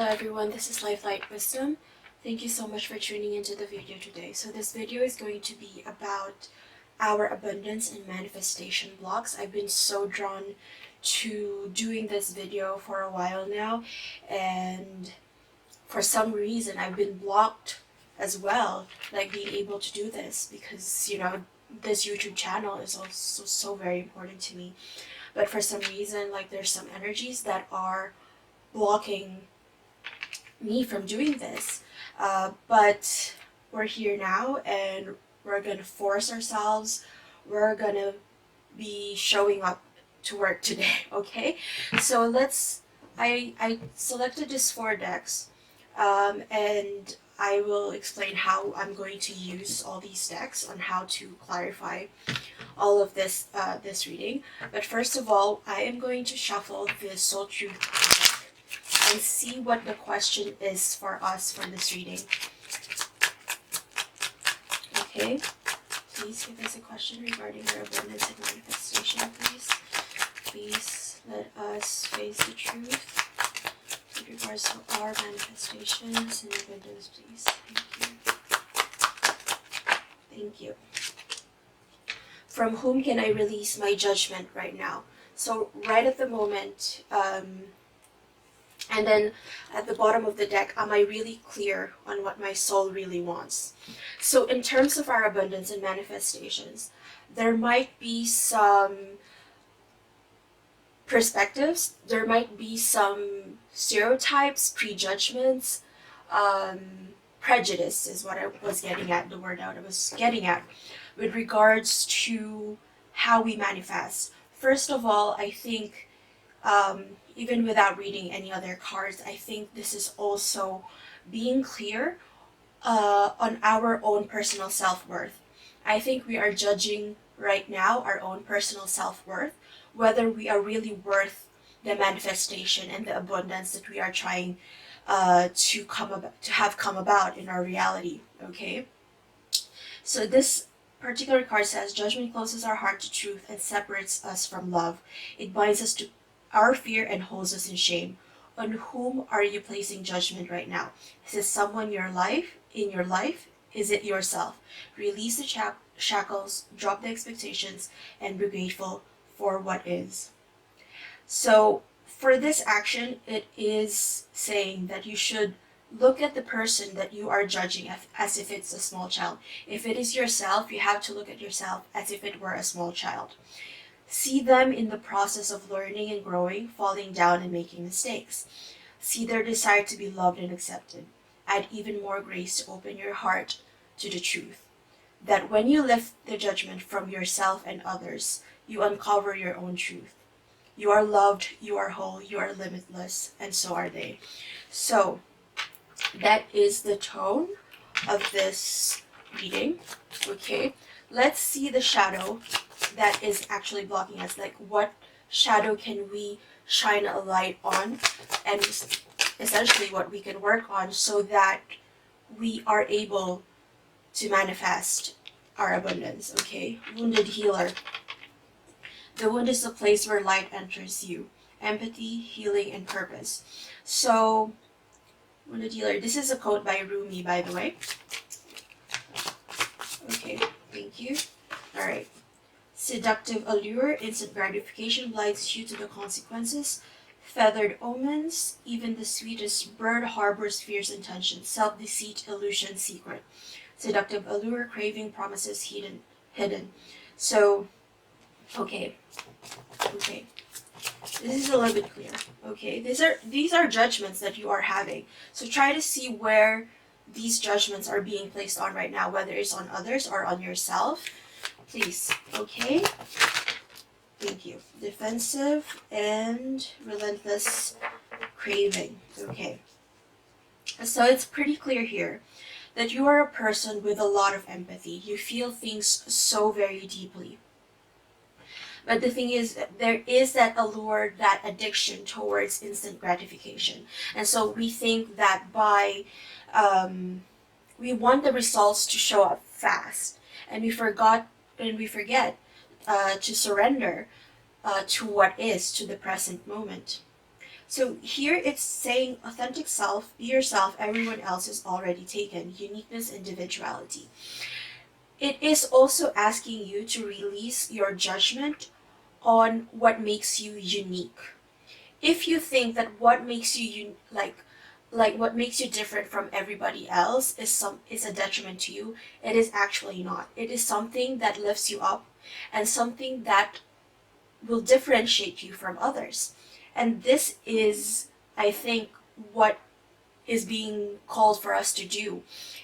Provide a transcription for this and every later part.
everyone, this is Lifelight Wisdom. Thank you so much for tuning into the video today. So this video is going to be about our abundance and manifestation blocks. I've been so drawn to doing this video for a while now, and for some reason I've been blocked as well, like being able to do this, because this YouTube channel is also so very important to me. But for some reason, like, there's some energies that are blocking me from doing this, but we're here now, and we're gonna force ourselves. We're gonna be showing up to work today. Okay, so I selected these 4 decks, and I will explain how I'm going to use all these decks on how to clarify all of this reading. But first of all, I am going to shuffle the Soul Truth deck and see what the question is for us for this reading. Okay, please give us a question regarding our abundance and manifestation, please. Please let us face the truth with regards to our manifestations and abundance, please. Thank you. Thank you. From whom can I release my judgment right now? So right at the moment, and then at the bottom of the deck, am I really clear on what my soul really wants? So in terms of our abundance and manifestations, there might be some perspectives, there might be some stereotypes, prejudgments, prejudice is what I was getting at, the word out I was getting at, with regards to how we manifest. First of all, I think, even without reading any other cards, I think this is also being clear on our own personal self-worth. I think we are judging right now our own personal self-worth, whether we are really worth the manifestation and the abundance that we are trying to have come about in our reality. Okay, so this particular card says, judgment closes our heart to truth and separates us from love. It binds us to our fear and holds us in shame. On whom are you placing judgment right now? Is it someone in your life? Is it yourself? Release the shackles, drop the expectations, and be grateful for what is. So for this action, it is saying that you should look at the person that you are judging as if it's a small child. If it is yourself, you have to look at yourself as if it were a small child. See them in the process of learning and growing, falling down and making mistakes. See their desire to be loved and accepted. Add even more grace to open your heart to the truth. That when you lift the judgment from yourself and others, you uncover your own truth. You are loved, you are whole, you are limitless, and so are they. So that is the tone of this reading. Okay, let's see the shadow that is actually blocking us. Like, what shadow can we shine a light on, and essentially what we can work on so that we are able to manifest our abundance. Okay, wounded healer. The wound is the place where light enters you. Empathy, healing, and purpose. So wounded healer, this is a quote by Rumi, by the way. Okay, thank you. Alright. Seductive allure, instant gratification blinds you to the consequences. Feathered omens, even the sweetest bird harbors fierce intentions. Self-deceit, illusion, secret. Seductive allure, craving, promises, hidden. So, okay. This is a little bit clear. Okay, these are judgments that you are having. So try to see where these judgments are being placed on right now, whether it's on others or on yourself. Please. Okay. Thank you. Defensive and relentless craving. Okay. So it's pretty clear here that you are a person with a lot of empathy. You feel things so very deeply. But the thing is, there is that allure, that addiction towards instant gratification. And so we think that we want the results to show up fast. And we forget to surrender to what is, to the present moment. So here it's saying authentic self, be yourself, everyone else is already taken. Uniqueness, individuality. It is also asking you to release your judgment on what makes you unique. If you think that what makes you like what makes you different from everybody else is a detriment to you, it is actually not. It is something that lifts you up and something that will differentiate you from others. And this is, I think, what is being called for us to do.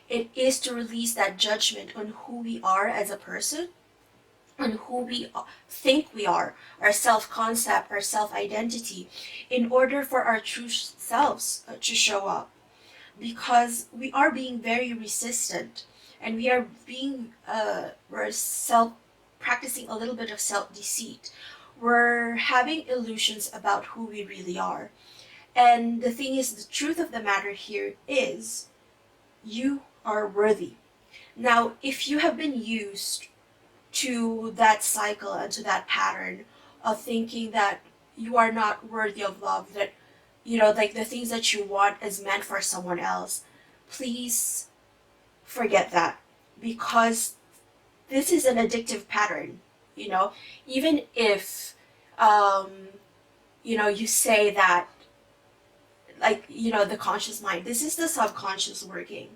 It is to release that judgment on who we are as a person, on who we think we are, our self concept, our self identity, in order for our true selves to show up. Because we are being very resistant and we are we're self practicing a little bit of self deceit. We're having illusions about who we really are. And the thing is, the truth of the matter here is you are worthy. Now, if you have been used to that cycle and to that pattern of thinking that you are not worthy of love, that, like the things that you want is meant for someone else, please forget that. Because this is an addictive pattern, you know, even if, um, you say that, like, the conscious mind, this is the subconscious working.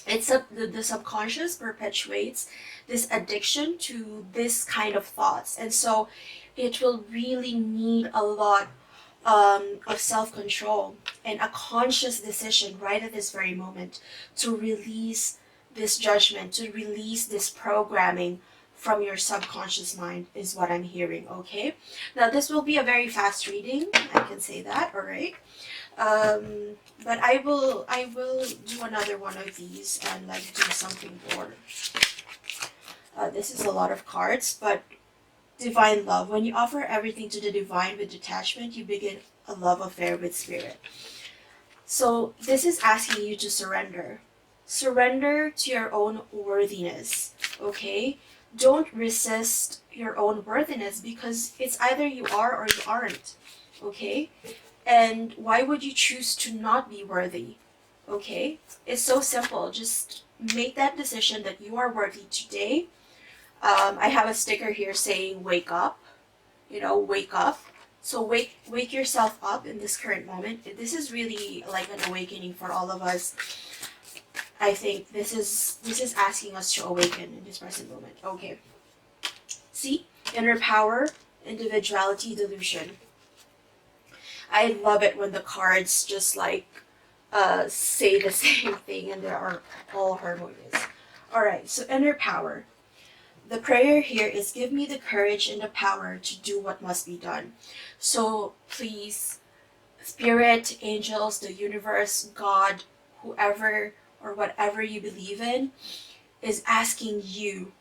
The subconscious perpetuates this addiction to this kind of thoughts, and so it will really need a lot of self-control and a conscious decision right at this very moment to release this judgment, to release this programming from your subconscious mind, is what I'm hearing. Okay, now this will be a very fast reading, I can say that. All right. But I will do another one of these and like do something more. This is a lot of cards, but divine love. When you offer everything to the divine with detachment, you begin a love affair with spirit. So this is asking you to surrender. Surrender to your own worthiness. Okay? Don't resist your own worthiness, because it's either you are or you aren't. Okay? And why would you choose to not be worthy? Okay? It's so simple. Just make that decision that you are worthy today. I have a sticker here saying wake up. Wake up. So wake yourself up in this current moment. This is really like an awakening for all of us. I think this is asking us to awaken in this present moment. Okay. See? Inner power, individuality, delusion. I love it when the cards just like say the same thing and they are all harmonious. Alright, so inner power. The prayer here is give me the courage and the power to do what must be done. So please, spirit, angels, the universe, God, whoever or whatever you believe in, is asking you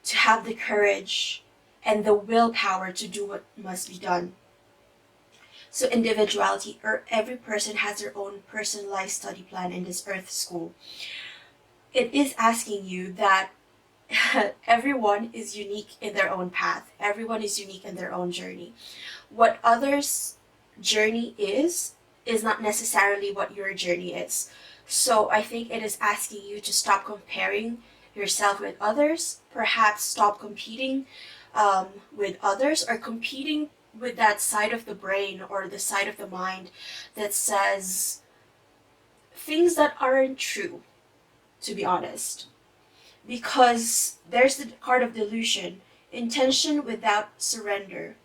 to have the courage and the willpower to do what must be done. So individuality, or every person has their own personalized study plan in this earth school. It is asking you that everyone is unique in their own path. Everyone is unique in their own journey. What others' journey is not necessarily what your journey is. So I think it is asking you to stop comparing yourself with others, perhaps stop competing with others, or competing with that side of the brain or the side of the mind that says things that aren't true, to be honest. Because there's the card of delusion. Intention without surrender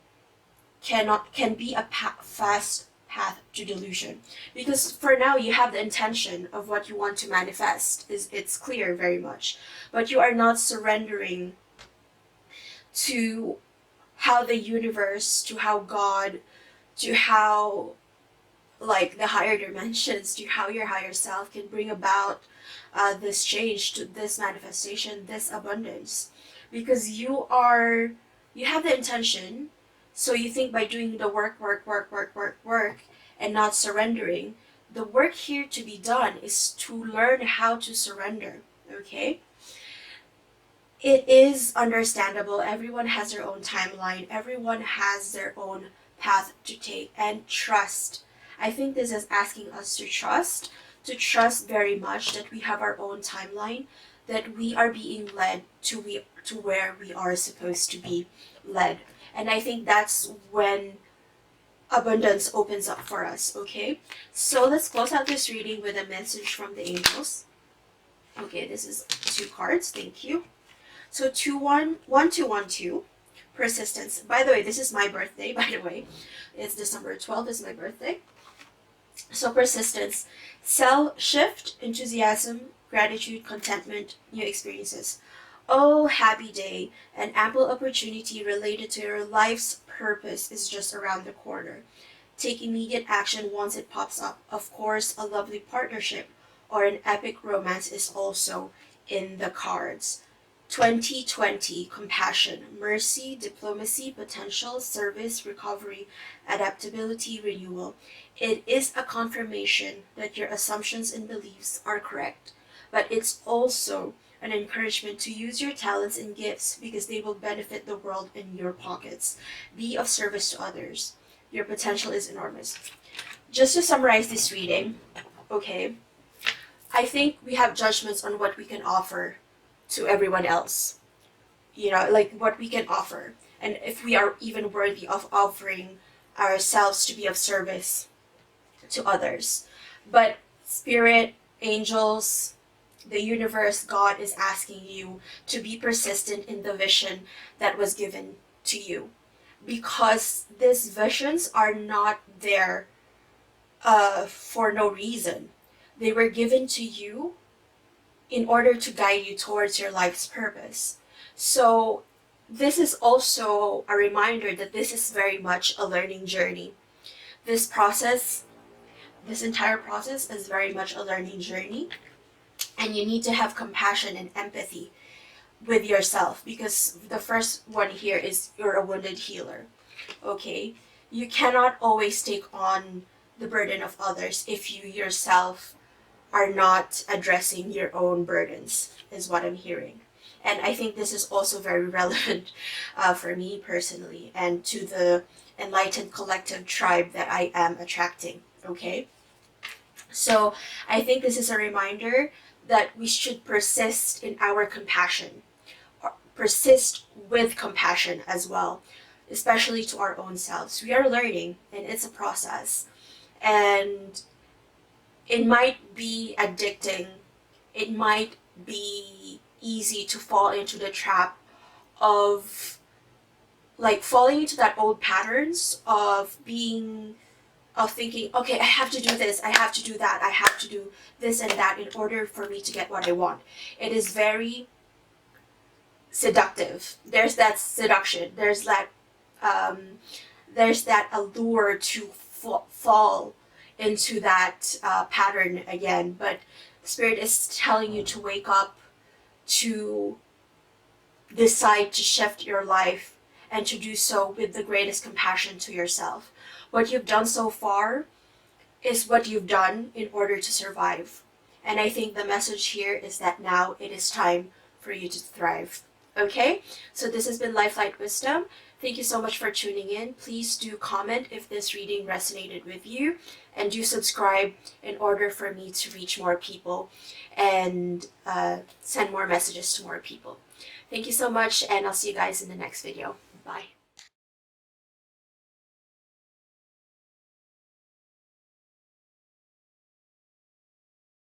can be a fast path to delusion. Because for now you have the intention of what you want to manifest, it's clear very much, but you are not surrendering to how the universe, to how God, to how like the higher dimensions, to how your higher self can bring about this change, to this manifestation, this abundance. Because you have the intention, so you think by doing the work, and not surrendering, the work here to be done is to learn how to surrender. Okay? It is understandable. Everyone has their own timeline. Everyone has their own path to take, and trust. I think this is asking us to trust very much that we have our own timeline, that we are being led to where we are supposed to be led. And I think that's when abundance opens up for us, okay? So let's close out this reading with a message from the angels. Okay, this is 2 cards, thank you. So 1212, persistence. By the way, this is my birthday, by the way. It's December 12th is my birthday. So persistence, sell, shift, enthusiasm, gratitude, contentment, new experiences. Oh, happy day! An ample opportunity related to your life's purpose is just around the corner. Take immediate action once it pops up. Of course, a lovely partnership or an epic romance is also in the cards. 2020, compassion, mercy, diplomacy, potential, service, recovery, adaptability, renewal. It is a confirmation that your assumptions and beliefs are correct, but it's also an encouragement to use your talents and gifts because they will benefit the world in your pockets. Be of service to others. Your potential is enormous. Just to summarize this reading, okay, I think we have judgments on what we can offer to everyone else. You know, like what we can offer. And if we are even worthy of offering ourselves to be of service to others. But spirit, angels, the universe, God is asking you to be persistent in the vision that was given to you. Because these visions are not there for no reason. They were given to you in order to guide you towards your life's purpose. So this is also a reminder that this is very much a learning journey. This process, this entire process is very much a learning journey. And you need to have compassion and empathy with yourself, because the first one here is you're a wounded healer. Okay? You cannot always take on the burden of others if you yourself are not addressing your own burdens, is what I'm hearing. And I think this is also very relevant for me personally and to the enlightened collective tribe that I am attracting. Okay? So I think this is a reminder that we should persist in our compassion, persist with compassion as well, especially to our own selves. We are learning, and it's a process. And it might be addicting. It might be easy to fall into the trap of like falling into that old patterns of thinking, okay, I have to do this, I have to do that, I have to do this and that in order for me to get what I want. It is very seductive. There's that seduction. There's that allure to fall into that pattern again. But Spirit is telling you to wake up, to decide to shift your life, and to do so with the greatest compassion to yourself. What you've done so far is what you've done in order to survive. And I think the message here is that now it is time for you to thrive. Okay? So this has been Lifelight Wisdom. Thank you so much for tuning in. Please do comment if this reading resonated with you, and do subscribe in order for me to reach more people and send more messages to more people. Thank you so much, and I'll see you guys in the next video. Bye.